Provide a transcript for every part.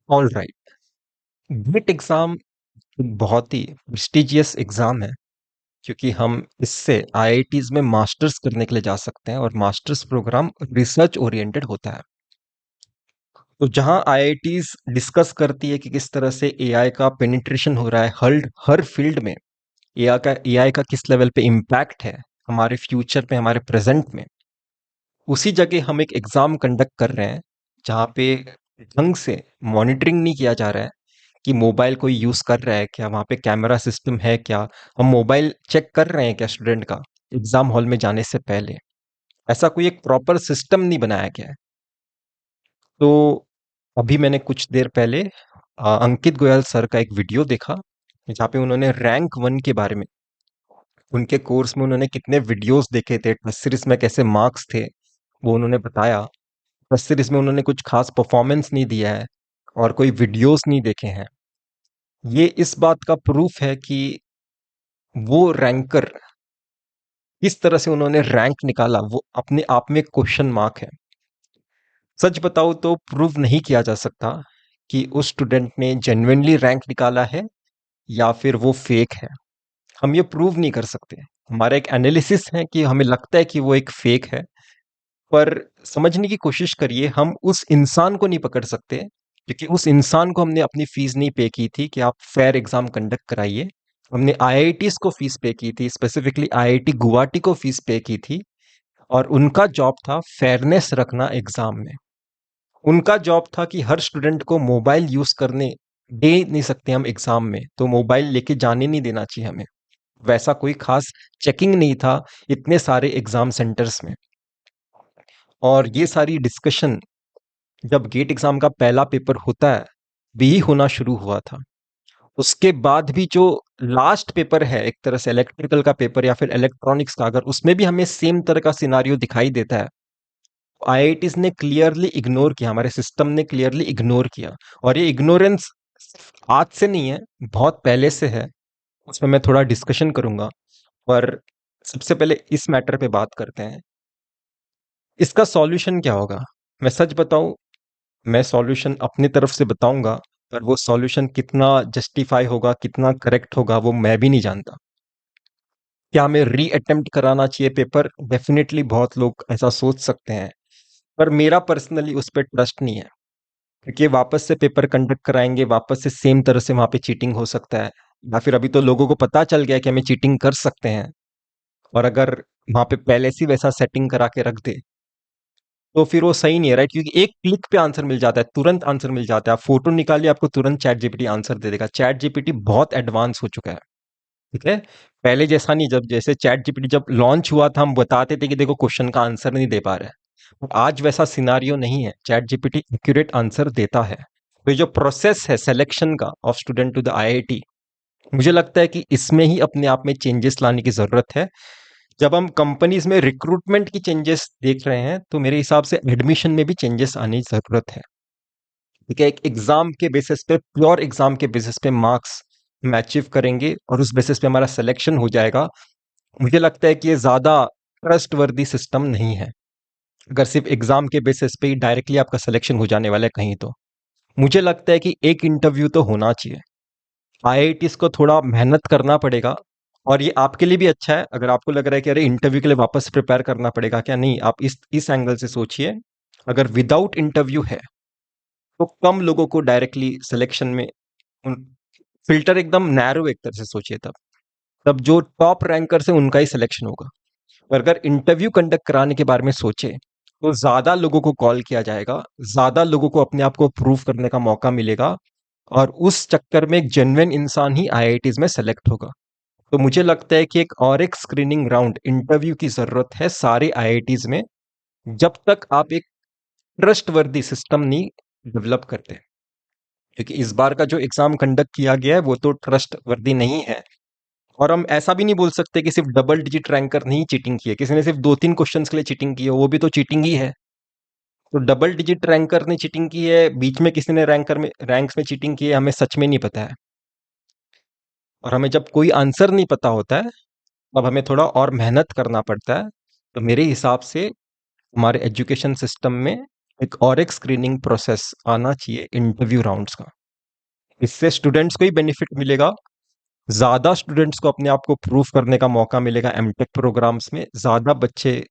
All right. Gate exam बहुत ही prestigious exam है, क्योंकि हम इससे आईआईटीज में मास्टर्स करने के लिए जा सकते हैं और मास्टर्स प्रोग्राम रिसर्च ओरिएंटेड होता है। तो जहां आईआईटीज डिस्कस करती है कि किस तरह से एआई का पेनिट्रेशन हो रहा है हर हर फील्ड में, एआई का किस लेवल पे इम्पैक्ट है हमारे फ्यूचर में, हमारे प्रेजेंट में, उसी जगह हम एक एग्जाम कंडक्ट कर रहे हैं जहाँ पे ढंग से मॉनिटरिंग नहीं किया जा रहा है कि मोबाइल कोई यूज कर रहा है क्या, वहाँ पे कैमरा सिस्टम है क्या, हम मोबाइल चेक कर रहे हैं क्या स्टूडेंट का एग्जाम हॉल में जाने से पहले। ऐसा कोई एक प्रॉपर सिस्टम नहीं बनाया गया है। तो अभी मैंने कुछ देर पहले अंकित गोयल सर का एक वीडियो देखा जहाँ पे उन्होंने रैंक वन के बारे में, उनके कोर्स में उन्होंने कितने वीडियोस देखे थे, टेस्ट सीरीज में कैसे मार्क्स थे, वो उन्होंने बताया। टेस्ट सीरीज में उन्होंने कुछ खास परफॉर्मेंस नहीं दिया है और कोई वीडियोस नहीं देखे हैं। ये इस बात का प्रूफ है कि वो रैंकर किस तरह से उन्होंने रैंक निकाला, वो अपने आप में क्वेश्चन मार्क है। सच बताओ तो प्रूव नहीं किया जा सकता कि उस स्टूडेंट ने जेन्युइनली रैंक निकाला है या फिर वो फेक है। हम ये प्रूव नहीं कर सकते। हमारा एक एनालिसिस है कि हमें लगता है कि वो एक फेक है, पर समझने की कोशिश करिए, हम उस इंसान को नहीं पकड़ सकते क्योंकि उस इंसान को हमने अपनी फीस नहीं पे की थी कि आप फेयर एग्जाम कंडक्ट कराइए। हमने आईआईटीज को फीस पे की थी, स्पेसिफिकली आईआईटी गुवाहाटी को फीस पे की थी, और उनका जॉब था फेयरनेस रखना एग्जाम में। उनका जॉब था कि हर स्टूडेंट को मोबाइल यूज करने दे नहीं सकते हम एग्जाम में, तो मोबाइल लेके जाने नहीं देना चाहिए हमें। वैसा कोई खास चेकिंग नहीं था इतने सारे एग्जाम सेंटर्स में। और ये सारी डिस्कशन जब गेट एग्जाम का पहला पेपर होता है भी होना शुरू हुआ था, उसके बाद भी जो लास्ट पेपर है एक तरह से इलेक्ट्रिकल का पेपर या फिर इलेक्ट्रॉनिक्स का, अगर उसमें भी हमें सेम तरह का सिनारियो दिखाई देता है, आईआईटीज ने क्लियरली इग्नोर किया, हमारे सिस्टम ने क्लियरली इग्नोर किया। और ये इग्नोरेंस आज से नहीं है, बहुत पहले से है। उसमें मैं थोड़ा डिस्कशन करूंगा, पर सबसे पहले इस मैटर पे बात करते हैं। इसका सॉल्यूशन क्या होगा? मैं सच बताऊं, मैं सॉल्यूशन अपनी तरफ से बताऊंगा, पर वो सॉल्यूशन कितना जस्टिफाई होगा, कितना करेक्ट होगा, वो मैं भी नहीं जानता। क्या हमें री अटेम्प्ट कराना चाहिए पेपर? डेफिनेटली बहुत लोग ऐसा सोच सकते हैं, पर मेरा पर्सनली उस पर ट्रस्ट नहीं है, क्योंकि वापस से पेपर कंडक्ट कराएंगे, वापस से सेम तरह से वहां पे चीटिंग हो सकता है। या फिर अभी तो लोगों को पता चल गया कि हमें चीटिंग कर सकते हैं, और अगर वहां पे पहले से ही वैसा सेटिंग करा के रख दे तो फिर वो सही नहीं है, राइट? क्योंकि एक क्लिक पे आंसर मिल जाता है, तुरंत आंसर मिल जाता है। आप फोटो निकालिए, आपको तुरंत चैट जीपीटी आंसर दे देगा। चैट जीपीटी बहुत एडवांस हो चुका है, ठीक है? पहले जैसा नहीं, जब जैसे चैट जीपीटी जब लॉन्च हुआ था हम बताते थे कि देखो क्वेश्चन का आंसर नहीं दे पा रहे हैं, बट आज वैसा सिनारियो नहीं है, चैट जीपीटी एक्यूरेट आंसर देता है। तो ये जो प्रोसेस है सिलेक्शन का of student to the IIT, मुझे लगता है कि इसमें ही अपने आप में चेंजेस लाने की जरूरत है। जब हम कंपनीज में रिक्रूटमेंट की चेंजेस देख रहे हैं, तो मेरे हिसाब से एडमिशन में भी चेंजेस आने की जरूरत है। ठीक है, एक एग्जाम के बेसिस पे, प्योर एग्जाम के बेसिस पे मार्क्स हम अचीव करेंगे और उस बेसिस पे हमारा सिलेक्शन हो जाएगा। मुझे लगता है कि ये ज्यादा ट्रस्ट वर्दी सिस्टम नहीं है, अगर सिर्फ एग्जाम के बेसिस पे ही डायरेक्टली आपका सिलेक्शन हो जाने वाला है कहीं तो। मुझे लगता है कि एक इंटरव्यू तो होना चाहिए। आईआईटीज को थोड़ा मेहनत करना पड़ेगा, और ये आपके लिए भी अच्छा है। अगर आपको लग रहा है कि अरे इंटरव्यू के लिए वापस प्रिपेयर करना पड़ेगा क्या, नहीं, आप इस एंगल से सोचिए। अगर विदाउट इंटरव्यू है तो कम लोगों को डायरेक्टली सिलेक्शन में, फिल्टर एकदम नैरो एक तरह से सोचिए, तब तब जो टॉप रैंकर है उनका ही सिलेक्शन होगा। और अगर इंटरव्यू कंडक्ट कराने के बारे में सोचे तो ज्यादा लोगों को कॉल किया जाएगा, ज्यादा लोगों को अपने आप को प्रूव करने का मौका मिलेगा, और उस चक्कर में एक जेन्युइन इंसान ही आईआईटीज में सेलेक्ट होगा। तो मुझे लगता है कि एक और एक स्क्रीनिंग राउंड इंटरव्यू की जरूरत है सारे आईआईटीज में, जब तक आप एक ट्रस्ट वर्दी सिस्टम नहीं डेवलप करते। क्योंकि इस बार का जो एग्जाम कंडक्ट किया गया है वो तो ट्रस्ट वर्दी नहीं है। और हम ऐसा भी नहीं बोल सकते कि सिर्फ डबल डिजिट रैंकर नहीं चीटिंग की है, किसी ने सिर्फ 2-3 क्वेश्चंस के लिए चीटिंग की है, वो भी तो चीटिंग ही है। तो डबल डिजिट रैंकर ने चीटिंग की है, बीच में किसी ने रैंक्स में चीटिंग की है, हमें सच में नहीं पता है। और हमें जब कोई आंसर नहीं पता होता है, तब हमें थोड़ा और मेहनत करना पड़ता है। तो मेरे हिसाब से हमारे एजुकेशन सिस्टम में एक और एक स्क्रीनिंग प्रोसेस आना चाहिए इंटरव्यू राउंड्स का। इससे स्टूडेंट्स को ही बेनिफिट मिलेगा, ज्यादा स्टूडेंट्स को अपने आप को प्रूव करने का मौका मिलेगा एमटेक प्रोग्राम्स में, ज्यादा बच्चे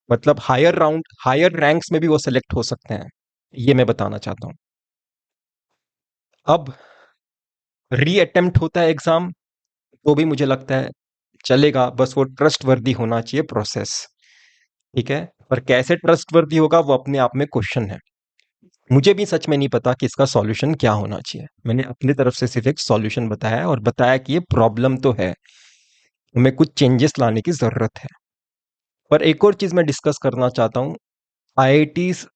मतलब हायर रैंक्स में भी वो सेलेक्ट हो सकते हैं, ये मैं बताना चाहता हूँ। अब री अटेम्प्ट होता है एग्जाम, तो भी मुझे लगता है चलेगा, बस वो ट्रस्ट वर्दी होना चाहिए प्रोसेस। ठीक है, पर कैसे ट्रस्ट वर्दी होगा वो अपने आप में क्वेश्चन है। मुझे भी सच में नहीं पता कि इसका सॉल्यूशन क्या होना चाहिए। मैंने अपनी तरफ से सिर्फ एक सॉल्यूशन बताया है और बताया कि ये प्रॉब्लम तो है, हमें कुछ चेंजेस लाने की जरूरत है। पर एक और चीज मैं डिस्कस करना चाहता हूँ, आईआईटीज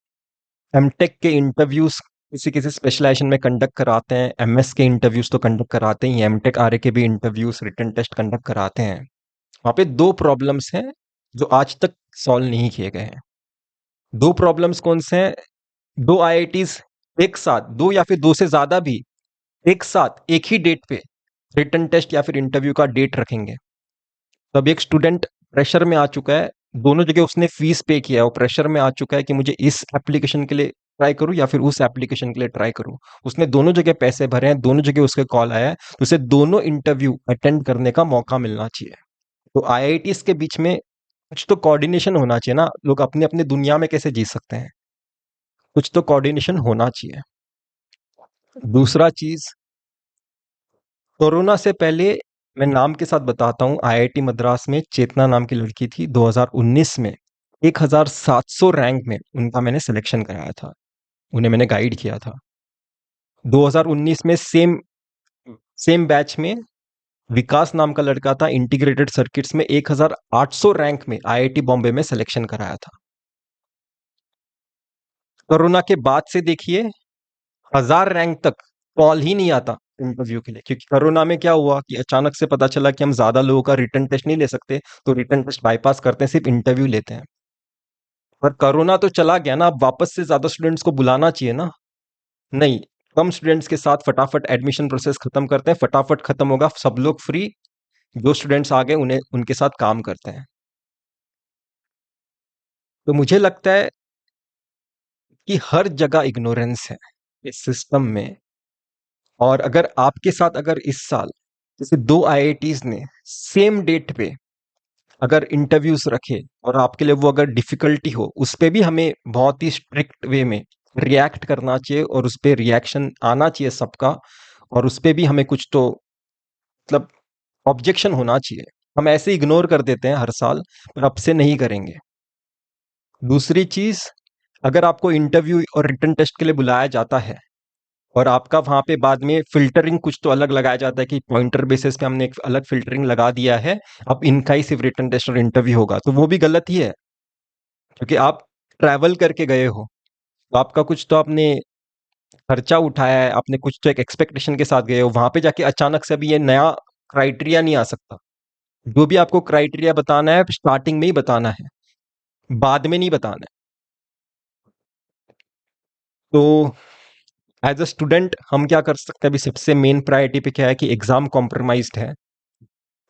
एमटेक के इंटरव्यूज किसी किसी स्पेशलाइजेशन में कंडक्ट कराते हैं, एमएस के इंटरव्यूज तो कंडक्ट कराते ही, एमटेक आरए के भी इंटरव्यूज रिटन टेस्ट कंडक्ट कराते हैं। वहां पे दो प्रॉब्लम्स हैं जो आज तक सॉल्व नहीं किए गए हैं। दो प्रॉब्लम्स कौन से हैं? दो आईआईटीज एक साथ, दो या फिर दो से ज्यादा भी एक साथ एक ही डेट पे रिटन टेस्ट या फिर इंटरव्यू का डेट रखेंगे। तब एक स्टूडेंट प्रेशर में आ चुका है, दोनों जगह उसने फीस पे किया है, वो प्रेशर में आ चुका है कि मुझे इस एप्लीकेशन के लिए ट्राई करूं या फिर उस एप्लीकेशन के लिए ट्राई करूं। उसने दोनों जगह पैसे भरे हैं, दोनों जगह उसके कॉल आया है, तो उसे दोनों इंटरव्यू अटेंड करने का मौका मिलना चाहिए। तो आईआईटीज के बीच में कुछ तो कोऑर्डिनेशन होना चाहिए ना, लोग अपने अपने दुनिया में कैसे जी सकते हैं, कुछ तो कोऑर्डिनेशन होना चाहिए। दूसरा चीज, कोरोना से पहले मैं नाम के साथ बताता हूं, आईआईटी मद्रास में चेतना नाम की लड़की थी, 2019 में 1700 रैंक में उनका मैंने सिलेक्शन कराया था, उन्हें मैंने गाइड किया था। 2019 में सेम सेम बैच में विकास नाम का लड़का था, इंटीग्रेटेड सर्किट्स में 1800 रैंक में आईआईटी बॉम्बे में सिलेक्शन कराया था। कोरोना के बाद से देखिए 1000 रैंक तक कॉल ही नहीं आता इंटरव्यू के लिए, क्योंकि कोरोना में क्या हुआ कि अचानक से पता चला कि हम ज्यादा लोगों का रिटर्न टेस्ट नहीं ले सकते, तो रिटर्न टेस्ट बाईपास करते हैं, सिर्फ इंटरव्यू लेते हैं। पर कोरोना तो चला गया ना, अब वापस से ज्यादा स्टूडेंट्स को बुलाना चाहिए ना। नहीं, कम स्टूडेंट्स के साथ फटाफट एडमिशन प्रोसेस खत्म करते हैं, फटाफट खत्म होगा, सब लोग फ्री, जो स्टूडेंट्स आ गए उन्हें उनके साथ काम करते हैं। तो मुझे लगता है कि हर जगह इग्नोरेंस है इस सिस्टम में। और अगर आपके साथ अगर इस साल जैसे दो आईआईटीज ने सेम डेट पे अगर इंटरव्यूज रखे और आपके लिए वो अगर डिफिकल्टी हो, उस पे भी हमें बहुत ही स्ट्रिक्ट वे में रिएक्ट करना चाहिए और उस पे रिएक्शन आना चाहिए सबका, और उस पे भी हमें कुछ तो मतलब ऑब्जेक्शन होना चाहिए। हम ऐसे इग्नोर कर देते हैं हर साल, पर अब से नहीं करेंगे। दूसरी चीज, अगर आपको इंटरव्यू और रिटन टेस्ट के लिए बुलाया जाता है और आपका वहां पे बाद में फिल्टरिंग कुछ तो अलग लगाया जाता है कि पॉइंटर बेसिस पे हमने एक अलग फिल्टरिंग लगा दिया है, अब इनका ही सिर्फ रिटन टेस्ट और इंटरव्यू होगा, तो वो भी गलत ही है। क्योंकि आप ट्रैवल करके गए हो, तो आपका कुछ तो आपने खर्चा उठाया है, आपने कुछ तो एक एक्सपेक्टेशन के साथ गए हो, वहां पे जाके अचानक से अभी ये नया क्राइटेरिया नहीं आ सकता। जो भी आपको क्राइटेरिया बताना है स्टार्टिंग में ही बताना है, बाद में नहीं बताना है। तो एज अ स्टूडेंट हम क्या कर सकते हैं? अभी सबसे मेन प्रायोरिटी पे क्या है कि एग्जाम कॉम्प्रोमाइज्ड है,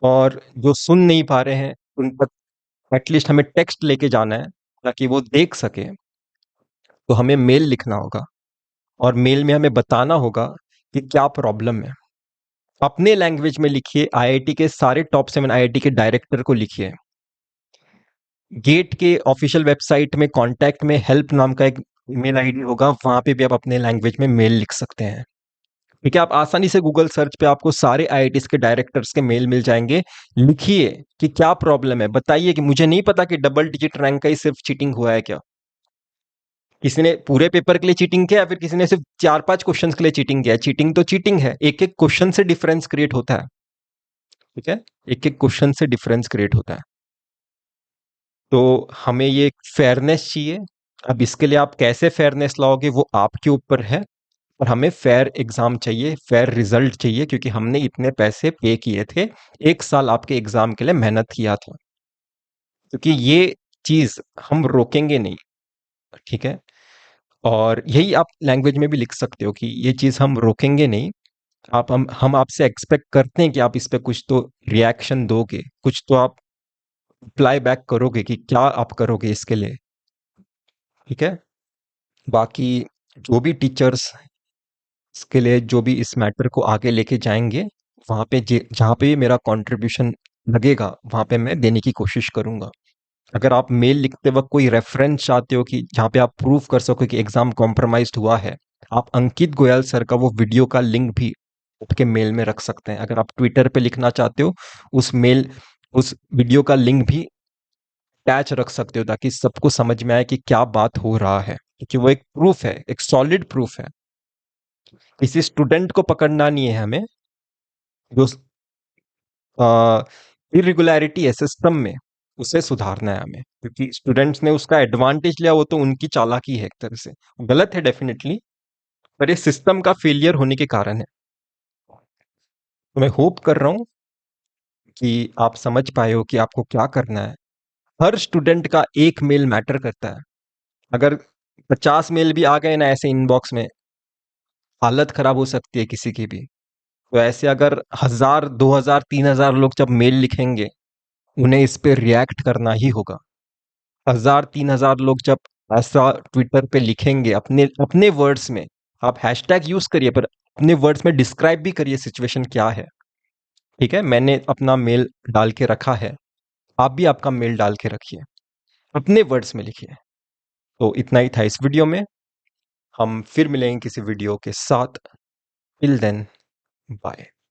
और जो सुन नहीं पा रहे हैं उन तक एटलीस्ट हमें टेक्स्ट लेके जाना है ताकि वो देख सके। तो हमें मेल लिखना होगा और मेल में हमें बताना होगा कि क्या प्रॉब्लम है। अपने लैंग्वेज में लिखिए, आईआईटी के सारे टॉप 7 आईआईटी के डायरेक्टर को लिखिए। गेट के ऑफिशियल वेबसाइट में कॉन्टैक्ट में हेल्प नाम का एक ईमेल आईडी होगा, वहां पे भी आप अपने लैंग्वेज में मेल लिख सकते हैं। ठीक है, आप आसानी से गूगल सर्च पे आपको सारे आईआईटीज के डायरेक्टर्स के मेल मिल जाएंगे। लिखिए कि क्या प्रॉब्लम है, बताइए कि मुझे नहीं पता कि डबल डिजिट रैंक का ही सिर्फ चीटिंग हुआ है क्या, किसी ने पूरे पेपर के लिए चीटिंग किया या फिर किसी ने सिर्फ 4-5 क्वेश्चंस के लिए चीटिंग किया है। चीटिंग तो चीटिंग है, एक एक क्वेश्चन से डिफरेंस क्रिएट होता है। ठीक है, एक एक क्वेश्चन से डिफरेंस क्रिएट होता है। तो हमें ये फेयरनेस चाहिए। अब इसके लिए आप कैसे फेयरनेस लाओगे वो आपके ऊपर है, और हमें फेयर एग्जाम चाहिए, फेयर रिजल्ट चाहिए, क्योंकि हमने इतने पैसे पे किए थे, एक साल आपके एग्जाम के लिए मेहनत किया था। क्योंकि ये चीज हम रोकेंगे नहीं। ठीक है, और यही आप लैंग्वेज में भी लिख सकते हो कि ये चीज हम रोकेंगे नहीं। आप हम आपसे एक्सपेक्ट करते हैं कि आप इस पे कुछ तो रिएक्शन दोगे, कुछ तो आप अप्लाई बैक करोगे कि क्या आप करोगे इसके लिए। ठीक है, बाकी जो भी टीचर्स इसके लिए जो भी इस मैटर को आगे लेके जाएंगे, वहाँ पे जहाँ पे भी मेरा कंट्रीब्यूशन लगेगा वहाँ पे मैं देने की कोशिश करूंगा। अगर आप मेल लिखते वक्त कोई रेफरेंस चाहते हो कि जहाँ पे आप प्रूव कर सको कि एग्जाम कॉम्प्रोमाइज्ड हुआ है, आप अंकित गोयल सर का वो वीडियो का लिंक भी आपके मेल में रख सकते हैं। अगर आप ट्विटर पे लिखना चाहते हो, उस वीडियो का लिंक भी अटैच रख सकते हो ताकि सबको समझ में आए कि क्या बात हो रहा है, क्योंकि वो एक प्रूफ है, एक सॉलिड प्रूफ है। किसी स्टूडेंट को पकड़ना नहीं है हमें, जो इरेगुलरिटी है सिस्टम में उसे सुधारना है हमें, क्योंकि स्टूडेंट्स ने उसका एडवांटेज लिया, वो तो उनकी चालाकी है, एक तरह से गलत है डेफिनेटली, पर ये सिस्टम का फेलियर होने के कारण है। तो मैं होप कर रहा हूँ कि आप समझ पाए हो कि आपको क्या करना है। हर स्टूडेंट का एक मेल मैटर करता है। अगर 50 मेल भी आ गए ना ऐसे इनबॉक्स में, हालत खराब हो सकती है किसी की भी। तो ऐसे अगर 1000 2000 3000 लोग जब मेल लिखेंगे, उन्हें इस पे रिएक्ट करना ही होगा। 1000 3000 लोग जब ऐसा ट्विटर पे लिखेंगे अपने अपने वर्ड्स में, आप हैशटैग यूज करिए पर अपने वर्ड्स में डिस्क्राइब भी करिए सिचुएशन क्या है। ठीक है, मैंने अपना मेल डाल के रखा है, आप भी आपका मेल डाल के रखिए, अपने वर्ड्स में लिखिए। तो इतना ही था इस वीडियो में, हम फिर मिलेंगे किसी वीडियो के साथ। Till then, bye.